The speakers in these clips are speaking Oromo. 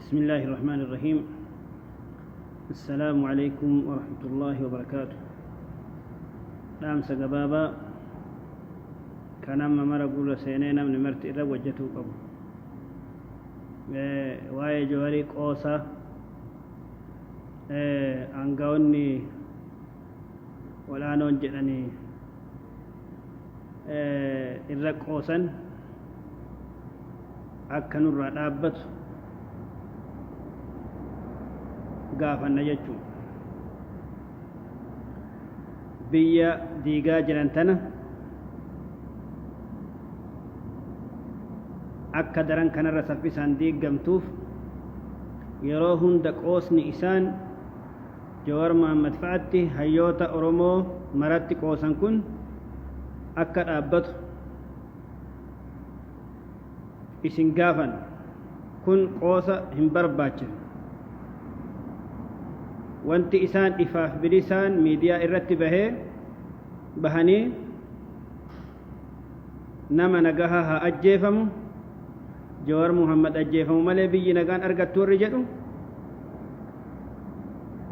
بسم الله الرحمن الرحيم. السلام عليكم ورحمة الله وبركاته. نعم سقبابا كان أما مرقول سينينا من مرت إلا وجهته قبل واي جوهري قوسا أنقوني ولا ننجلني إلا قوسا أكنوا الرابط gaafanna jechuun biyya diigaa jiran tana akka daran kanarra saffisaan diigamtuuf yeroo hunda qoosni isaan jawaar mohammed fa'atti hayyoota oromoo maratti qoosan kun akka dhaabbatu isin gaafan kun qoosa hin barbaachifne wanti isaan ifaaf bilisaan miidiyaa irratti bahanii nama nagaha haa ajjeefamu jawaar mohammed ajjeefamu malee biyyi nagaan argattu warri jedhu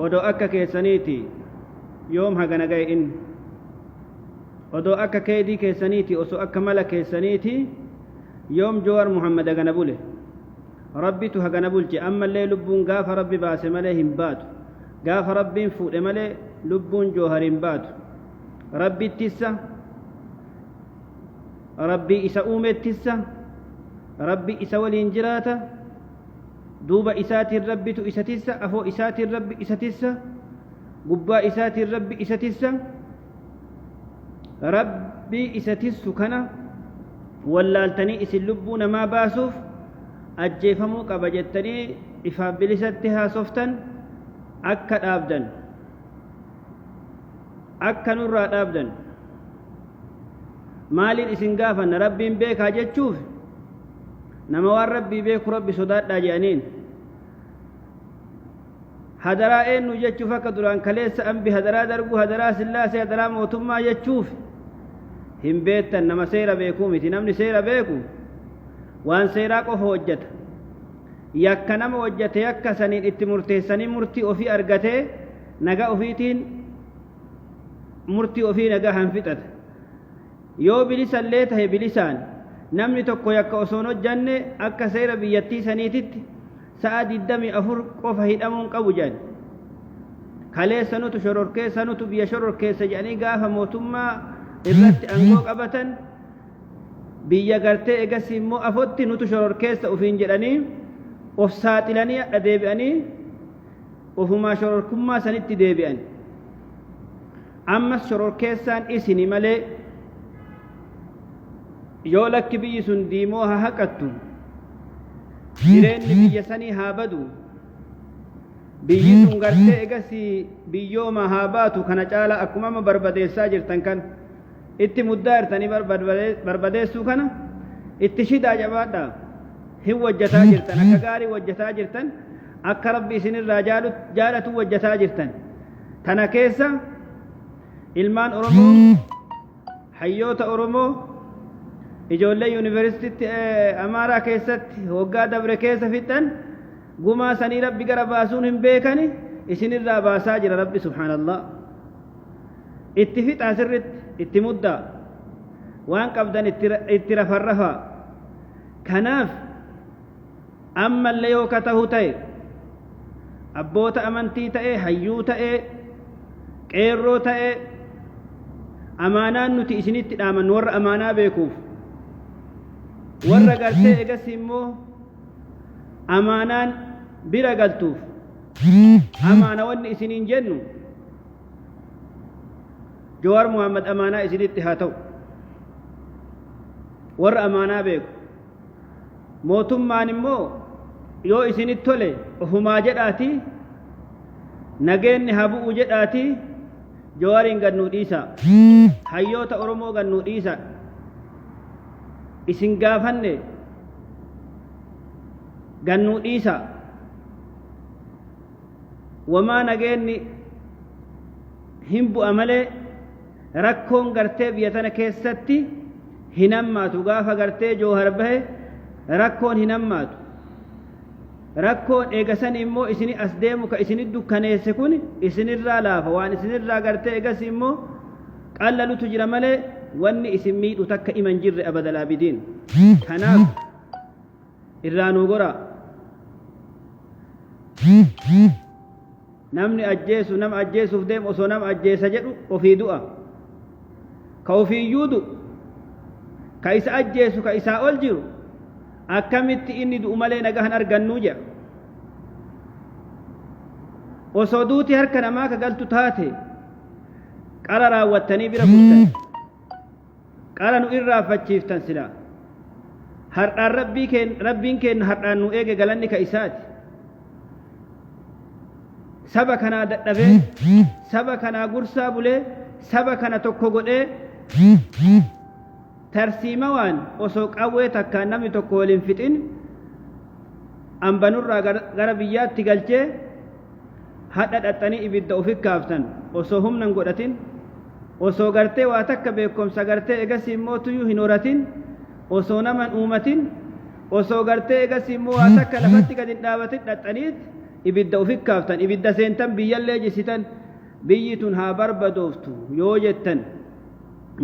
odoo akka keessaniiti yoom haga nagaye inni odoo akka keedii keessaniiti osoo akka mala keessaniiti yoom jawaar mohammed hagana bule rabbitu hagana bulche ammallee lubbuun gaafa rabbi baase malee hin baatu gaafa rabbiin fuudhe malee lubbuun joohariin baatu rabbittissa rabbii isa uumettissa rabbi isa waliin jiraata duuba isaatiin rabbitu isatissa afoo isaatiin rabbi isatissa gubbaa isaatiin rabbi isatissa rabbii isatissu kana wallaaltanii isin lubbuu namaa baasuuf ajjeefamuu qaba jettanii ifaaf bilisatti haasoftan akka dhaabdan akka nurraa dhaabdan maaliin isin gaafanna rabbiin beekaa jechuuf nama waan rabbii beeku rabbi sodaadhaa jedhaniin hadaraa eenyu jechuuf akka duraan kaleessa ambi hadaraa dargu hadaraa sillaasee hadaraa mootummaa jechuuf hin beettan nama seera beekuu miti namni seera beeku waan seeraa qofa hojjeta yakka nama hojjate yakka saniin itti murteessanii murtii ofii argatee nagaa ofiitiin murtii ofii nagaa hanfixata yoo bilisallee tahe bilisaan namni tokko yakka osoon hojjanne akka seera biyyattii saniititti sa'a 24 qofa hidhamuun qabu jedhan kaleessa nutu shororkeessa nutu biyya shororkeessa jedhanii gaafa mootummaa irratti aangoo qabatan biyya gartee egas immoo afotti nutu shororkeessa ufiin jedhanii of saaxilanii adha deebi'anii ofumaa shororkummaa sanitti deebi'an ammas shororkeessaan isini malee yoo lakki biyyi sun diimoo haa haqattu jireenyi biyya sanii haa badu biyyi sun gartee egasii biyyooma haa baatu kana caala akkuma amma barbadeessaa jirtan kan itti muddaa jirtanii barbadeessuu kana itti shidaa jabaadhaa hin wajjataa jirtan akka gaarii wajjataa jirtan akka rabbi isinirraa jaalatu wajjataa jirtan tana keessa ilmaan oromoo hayyoota oromoo ijoollee yuunivarsiitiitti amaaraa keessatti hoggaa dabre keessa fixan gumaa sanii rabbi gara baasuun hin beekani isinirraa baasaa jira rabbi subhaanallah itti fixaa sirritti itti muddaa waan qabdan itti rafarrafaa kanaaf amma illee yoo katahu ta'e abboota amantii ta'e hayyuu ta'e qeerroo ta'e amaanaan nuti isinitti dhaaman warra amaanaa beekuuf warra gartee egas immoo amaanaan bira galtuuf amaana wanni isiniin jennu jawaar mohammed amaanaa isinitti haa ta'u warra amaanaa beeku mootummaan immoo yoo isinit tole ofumaa jedhaati nageenni haa bu'u jedhaati jawaariin gannuu dhiisa hayyoota oromoo gannuu dhiisa isin gaafanne gannuu dhiisa wamaa nageenni hin bu'a malee rakkoon gartee biyya tana keessatti hin hammaatu gaafa gartee joohar bahe rakkoon hin hammaatu rakkoon eegasan immoo isini as deemu ka isini dukkaneesse kun isinirraa laafa waan isinirraa gartee eegas immoo qallalutu jira malee wanni isin miidhu takka iman jirre abadal aabidiin kanaaf irraa nuu gora namni ajjeesu nama ajjeesuuf deemu osoo nama ajjeesa jedhu ofii du'a ka ofiiyyuu du'u ka isa ajjeesu ka isaa ol jiru akkamitti inni du'u malee nagahan argannuu jedha osoo duuti harka namaa ka galtu taate qara raawwattanii bira furtan qara nu irraaffachiiftan silaa hardhaan rabbiin keenna hardhaan nu eege galanni ka isaati saba kanaa dadhabee saba kanaa gursaa bulee saba kana tokko godhee tarsiima waan osoo qawwee takkaan namni tokko waliin fixin ambanurraa gara biyyaatti galchee hadha dhaxxanii ibidda ofit kaaftan osoo humnan godhatin osoo gartee waa takka beekomsa gartee egas immoo tuyyuu hin horatin osoo naman uumatin osoo gartee egas immoo waa takka lafatti gad hin dhaabatin dhaxxaniit ibidda ofit kaaftan ibidda seentan biyyallee jisitan biyyi tun haa barbadooftu yoo jettan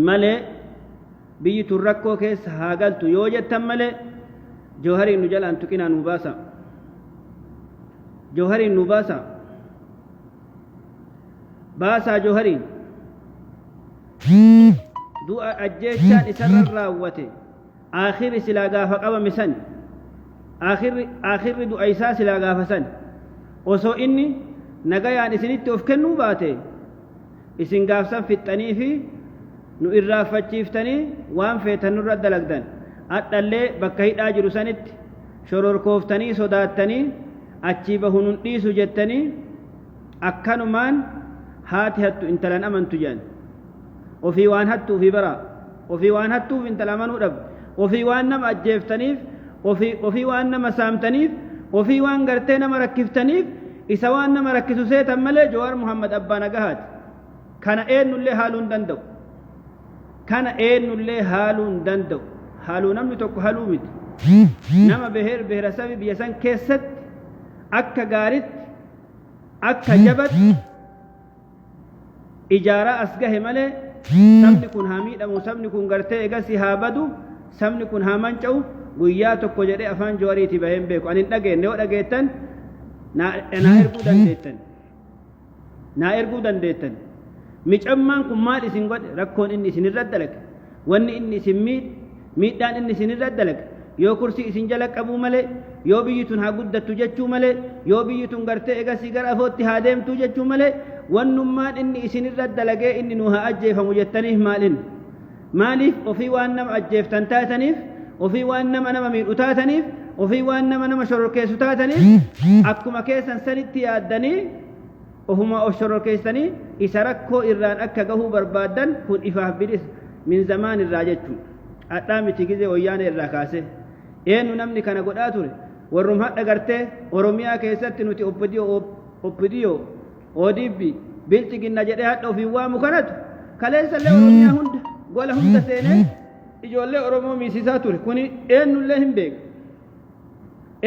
malee biyyi tun rakkoo keessa haa galtu yoo jettan malee jawhariin nu jalaan tuqinaa nu baasa jawhariin nu baasa baasaa jawhariin du'a ajjeechaan isarran raawwate aakhirri silaa gaafa qabame san aakhirri du'a isaa silaa gaafa san osoo inni nagayaan isinitti of kennuu baate isin gaafsan fixxanii fi nu irraaffachiiftanii waan feetan nurra dalagdan adhallee bakka hidhaa jiru sanitti shororkooftanii sodaattanii achii bahu nun dhiisu jettanii akkanumaan haati hattu intalan amantu jedhan ofii waan hattuufi bara ofii waan hattuuf intala amanuu dhabde ofii waan nama ajjeeftaniif ofii waan nama saamtaniif ofii waan gartee nama rakkiftaniif isa waan nama rakkisu seetan malee jawaar muhammad abbaa nagahaati kana eenyullee haaluu hin danda'u kana eenyullee haaluu hin danda'u haaluu namni tokko haaluu miti nama beerasabii biyya san keessatti akka gaaritti akka jabatti ijaaraa as gahe malee sabni kun haa miidhamu sabni kun gartee egasii haa badu sabni kun haa manca'u guyyaa tokko jedhee afaan jawariitii baheen beeku ani hin dhageenye yoo dhageettan naa erguu dandeettan micammaan kun maal isin godhe rakkoon inni isinirra dalage wanni inni isin miidhaan inni isinirra dalage yoo kursii isin jala qabuu malee yoo biyyi tun haa guddattu jechuu malee yoo biyyi tun gartee egasii gara afootti haa deemtu jechuu malee wannummaan inni isinirra dalagee inni nu haa ajjeefamu jettaniif maaliif ofii waan nama ajjeeftan taataniif ofii waan nama miidhu taataniif ofii waan nama shororkeessu taataniif akkuma keessan sanitti yaaddanii ofuma of shororkeessanii isa rakkoo irraan akka gahuu barbaaddan kun ifaaf bilis min zamaan irraa jechuun adhaa miti gizee wayyaana irraa kaase eenyu namni kana godhaa ture warrum hadha gartee oromiyaa keessatti nuti obbidiyoo odibbi bilxiginna jedhee hadha ofii waamu kanatu kaleessallee oromiyaa hunda gola hunda seenee ijoollee oromoo miisisaa ture kuni eenyullee hin beeku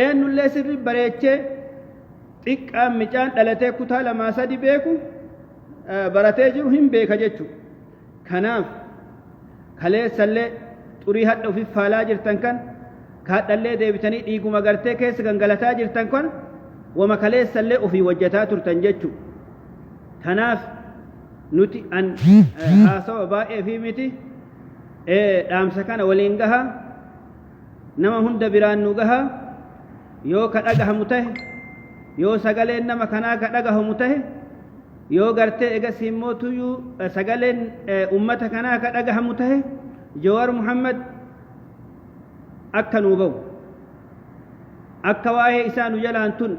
eenyullee sirri bareechee xiqqaan micaan dhalatee kutaa lamaa sadi beeku baratee jiru hin beeka jechu kanaaf kaleessallee xurii hadha ofii faalaa jirtan kan kaadhallee deebitanii dhiiguma gartee keessa gangalataa jirtan kan wama kaleessallee ofii wajjataa turtan jechu kanaaf nuti an haasawa baay'ee fi miti dhaamsa kana waliin gaha nama hunda biraan nu gaha yoo ka dhagahamu tahe yoo sagaleen nama kanaa ka dhagahamu tahe yoo gartee egas immoo tuyyuu sagaleen ummata kanaa ka dhagahamu tahe jawaar muhammad akka nuu bahu akka waa'ee isaa nu jalaan tun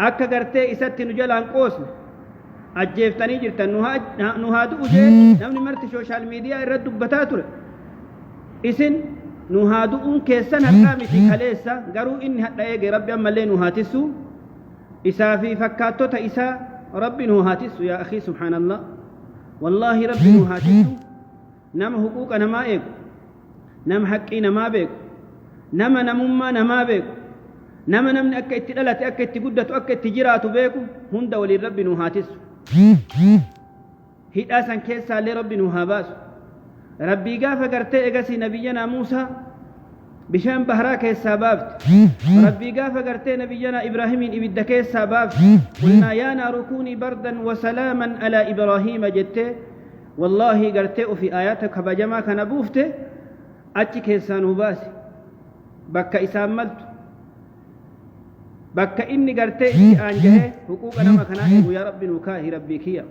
akka gartee isatti nu jalaan qoosne ajjeeftanii jirtan nu haa du'u jee namni marti sooshaal miidiyaa irra dubbataa ture isin nu haa du'uun keessan hadhaa miti kaleessa garuu inni hadha eege rabbi ammallee nu haa tissu isaa fi fakkaattota isaa rabbi nu haa tissu yaa akhii subhaanallah wallaahi rabbi nu haa tissu nama huquuqa namaa eegu nama haqqii namaa beeku nama namummaa namaa beeku nama namni akka itti dhalate akka itti guddatu akka itti jiraatu beeku hunda waliin rabbi nu haa tissu hidhaa san keessaallee rabbi nu haa baasu rabbii gaafa gartee egasii nabiyyanaa Muusaa bishaan baharaa keessaa baafte rabbii gaafa gartee nabiyyanaa Ibraahimiin ibidda keessaa baafte qulnaa yaa naaru kuunii bardan wa salaaman alaa Ibraahiima jettee wallaahi gartee ofii aayaata kabajamaa kana buufte achi keessaa nu baase bakka isaan maltu bakka inni gartee itti aanjahee huquuqa nama kanaa eegu yaa rabbi nu kaahi rabbii kiyya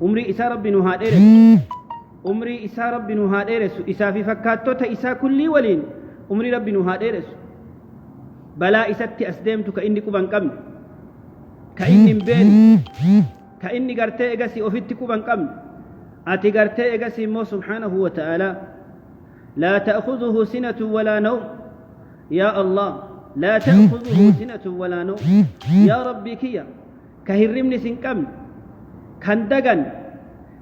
umrii isaa rabbi nu haa dheeressu umrii isaa rabbi nu haa dheeressu isaa fi fakkaattota isaa kullii waliin umrii rabbi nu haa dheeressu balaa isatti as deemtu ka inni quban qabne ka inni hin beekne ka inni gartee egasii ofitti quban qabne ati gartee egasii immoo subhaanahu wa ta'aalaa laa ta'khudhuhu sinatu walaa nawm yaa Allah لا تأخذه سنة ولا نوم يا ربي كيا كهرمني سنكمن كان دغن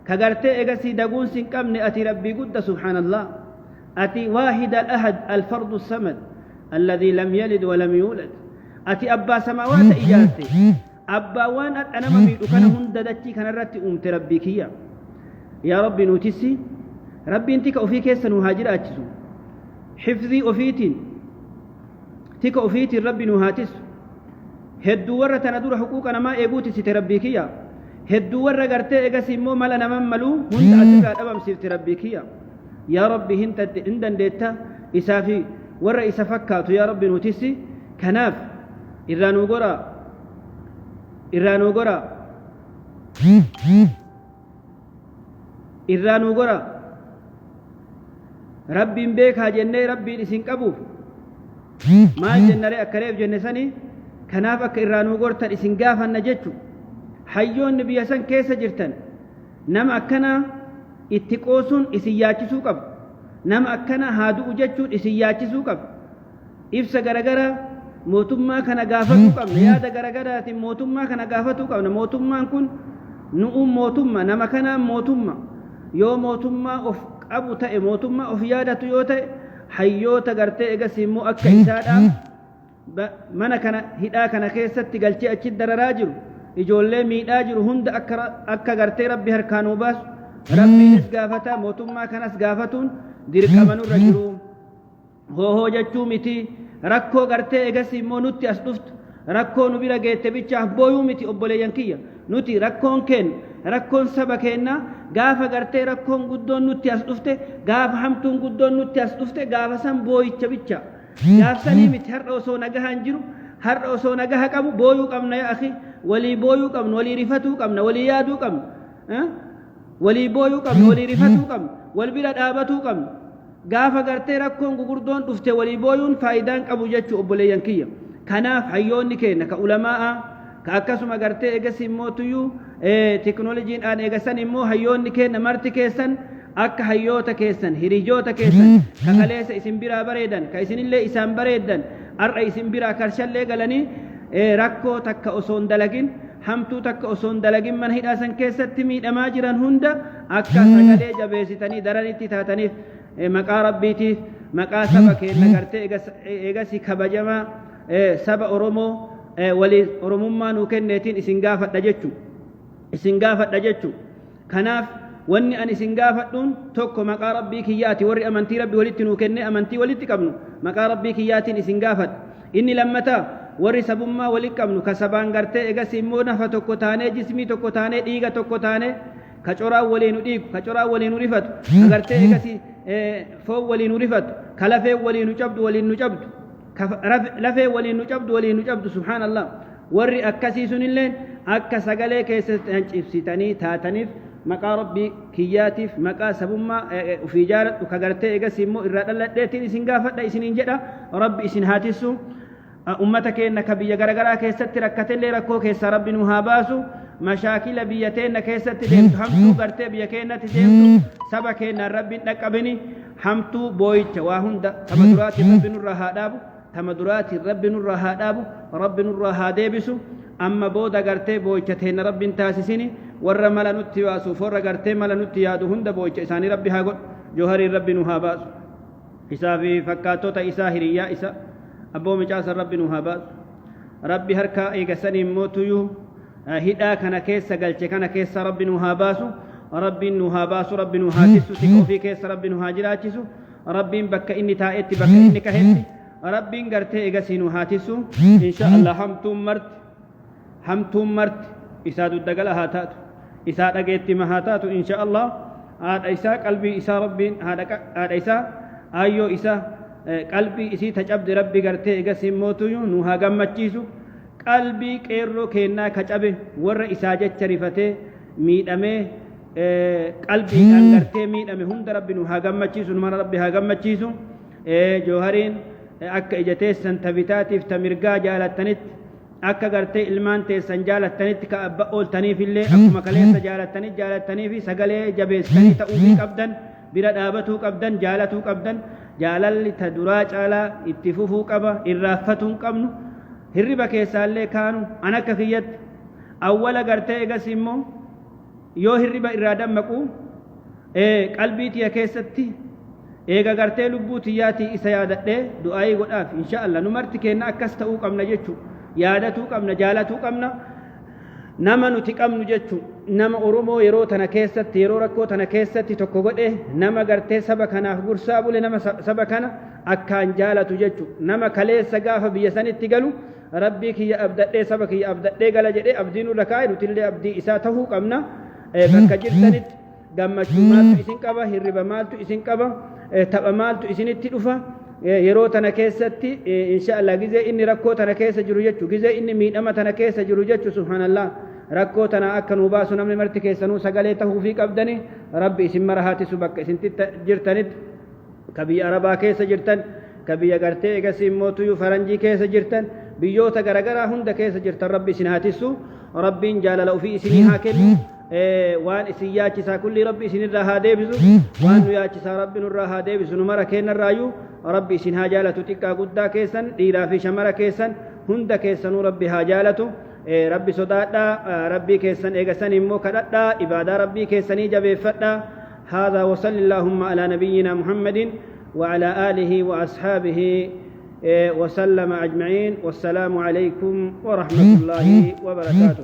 كغرتي اغسي دغون سنكمن اتي ربي قد سبحان الله اتي واحد الأحد الفرد الصمد الذي لم يلد ولم يولد اتي أبا سماوات إجازتي أبا وان أنا مميت كان هنددتي كان رتي أمت ربي كيا يا ربي نوتسي ربي انتك أفيك يسنو هاجر أجسو حفظي أفيتين تيك أفيتي ربي نهاتس هدو ورة تندور حقوقنا ما إيبوتي ست ربي كيا هدو ورة قرتي إيقاسي مو ملا نمان ملو هند أتكاد أبام سيرت ربي كيا يا ربي هندن ديتا إسافي ورة إسافكاتو يا ربي نوتسي كناف إرانو قرى إرانو قرى ربي مبيك هاجنة ربي إسين كبوف maal jennare akkareef jenne sani kanaaf akka irraanuu gortan isin gaafanna jechu hayyoonni biyya san keessa jirtan nama akkana itti qoosuun isin yaachisuu qabu nama akkana haadu'u jechuun isin yaachisuu qabu ibsa garagara mootummaa kana gaafatuu qabna yaada garagaraatiin mootummaa kana gaafatuu qabna mootummaan kun nu'uun mootummaa nama kanaan mootummaa yoo mootummaa of qabu ta'e mootummaa of yaadatu yoo ta'e hayyoota gartee egasii immoo akka isaadhaan mana kana hidhaa kana keessatti galchee achi dararaa jiru ijoollee miidhaa jiru hunda akka gartee rabbi harkaanuu baasu rabbiinis gaafata mootummaa kanas gaafatuun dirqamanurra jiru hoohoo jechuu miti rakkoo gartee egasii immoo nutti as dhuftu rakkoo nu bira geette bichaaf booyuu miti obboleeyyan kiyya nuti rakkoon keen rakkoon saba keenna gaafa gartee rakkoon guddoon nutti as dhufte gaafa hamtuun guddoon nutti as dhufte gaafa san booyicha bicha gaafsanii miti har'a osoo nagahaan jiru har'a osoo nagaha qabu booyuu qabna yaa akhi walii booyuu qabna walii rifatuu qabna walii yaaduu qabna walii booyuu qabna walii rifatuu qabna wal bira dhaabatuu qabna gaafa gartee rakkoon gugurdoon dhufte walii booyuun faayidaan qabu jechuu obboleeyyan kiyya kanaaf hayyoonni keenna ka ulamaa'a ka akkasuma gartee egasii immoo tuyyuu teknooloojiin aan eegasan immoo hayyoonni keenna marti keessan akka hayyoota keessan hiriyoota keessan ka kaleessa isin biraa bareedan ka isinillee isaan bareedan har'a isin biraa karshallee galanii rakkoo takka osoon dalagin hamtuu takka osoon dalagin mana hidhaasan keessatti miidhamaa jiran hunda akka sagalee jabeessitanii daranitti taataniif maqaa rabbiitiif maqaa saba keenna gartee egasii kabajamaa saba Oromoo walii oromummaa nuu kenneetiin isin gaafadha jechu kanaaf wanni an isin gaafadhuun tokko maqaa rabbii kiyyaati warri amantii rabbii walitti nuu kenne amantii walitti qabnu maqaa rabbii kiyyaatiin isin gaafadha inni lammataa warri sabummaa walitti qabnu ka sabaan gartee egasii immoo nafa tokko taanee jismii tokko taanee dhiiga tokko taanee ka coraan waliinu dhiigu ka coraan waliinu rifatu ka gartee egasii foon waliinu rifatu ka lafeen waliinu cabdu waliin nu cabdu lafee waliin nu cabdu subhaanallah warri akkasii sunilleen akka sagalee keessatti cibsitanii taataniif maqaa rabbii kiyyaatiif maqaa sabummaa ufii jaaladhu ka gartee egasii immoo irraa dhalladheetiin isin gaafadha isiniin jedha rabbi isin haatissu ummata keenna ka biyya garagaraa keessatti rakkatellee rakkoo keessaa rabbi nu haa baasu mashaakila biyya teenna keessatti deemtu hamtuu gartee biyya keennatti deemtu saba keennaan rabbiin dhaqqabini hamtuu booyicha waa hunda tama duraatiin rabbi nurraa haa dhaabu tama duraatiin rabbi nurraa haa dhaabu rabbi nurraa haa deebisu amma booda gartee booyicha teenna rabbiin taasisini warra mala nutti baasuuf warra gartee mala nutti yaadu hunda booyicha isaanii rabbi haa godhu johariin rabbi nu haa baasu isaa fi fakkaattota isaa hiriyyaa isa abboo micaasan rabbi nu haa baasu ربي هركا إيجسني موتيو هدا كان كيس قلت كان كيس ربي نهاباسو ربي نهاباسو ربي نهاتسو تكو في كيس ربي نهاجراتسو ربي بك إني تائت بك إني كهتي ربي قرتي إيجسي نهاتسو إن شاء الله همتم مرت إساد الدقل هاتات إساد أجيت ما هاتات إن شاء الله هذا إسا قلبي إسا ربي هذا إسا أيو إسا قلبي إسي تجبد ربي قرتي إيجسي موتيو نها قمتشيسو قلبي كيرو كينا كجبه ور إساجة شريفته ميدمه قلبي أنغرتي ميدمه هند ربي نها قمتشيسو نمر ربي ها قمتشيسو جوهرين أكا إجتي سنتبتاتي فتمرقا جالتنت أكا قرتي إلمان تيسن جالتنت كأبا أولتني في اللي أكما كليس جالتني في سقلي جبيستني تأوفي قبدا بلا دابتو قبدا جالتو قبدا جالل تدراج على اتفوفو قبا إرافتو قبنو hirriba keessaallee kaanu ana kafiyyat awwala gartee egas immoo yoo hirriba irraa dammaqu qalbii tiya keessatti eega gartee lubbuu tiyyaatii isa yaadadhee du'aayii godhaaf inshaallah nu marti keenna akkas ta'uu qabna jechuu yaadatuu qabna jaalatuu qabna nama nuti qabnu jechuu nama oromoo yeroo tana keessatti yeroo rakkoo tana keessatti tokko godhe nama gartee saba kanaaf gursaa bule nama saba kana akkaan jaalatu jechuu nama kaleessa gaafa biyya sanitti galu ربي كي أبدأ سبك كي أبدأ قال جدي أبدين ولا كاي نتلي أبدي إساته قمنا فكجلتنت قام شمال إسين كبا هرب مال إسين كبا تبع مال إسين التلفة يروت أنا كيستي إن شاء الله جزء إني ركوت أنا كيس جروجت جزء إني مين أما أنا كيس جروجت سبحان الله ركوت أنا أكن وباس نمر مرت كيسنو سجلته فيك أبدني ربي إسم مرهات سبك إسين جرتنت كبي أربا كيس جرتن كبي أجرتي إجسيم موتو فرنجي كيس جرتن بيوتا غرغرا هند كيس جرت ربي سنهاتسو ربي جال لو في سنها كل وان اسياچ سا كل ربي سن رها ديبسو وان ياچ سا ربي نرها ديبسو نمر كين الرايو ربي سنها جالتو تيكا غدا كيسن ديرا في شمر كيسن هند كيسن ربي هاجالتو ربي صدادا ربي كيسن ايغسن مو كددا عباده ربي كيسني جبيفدا هذا وصلى اللهم على نبينا محمد وعلى آله وأصحابه وسلم أجمعين والسلام عليكم ورحمة الله وبركاته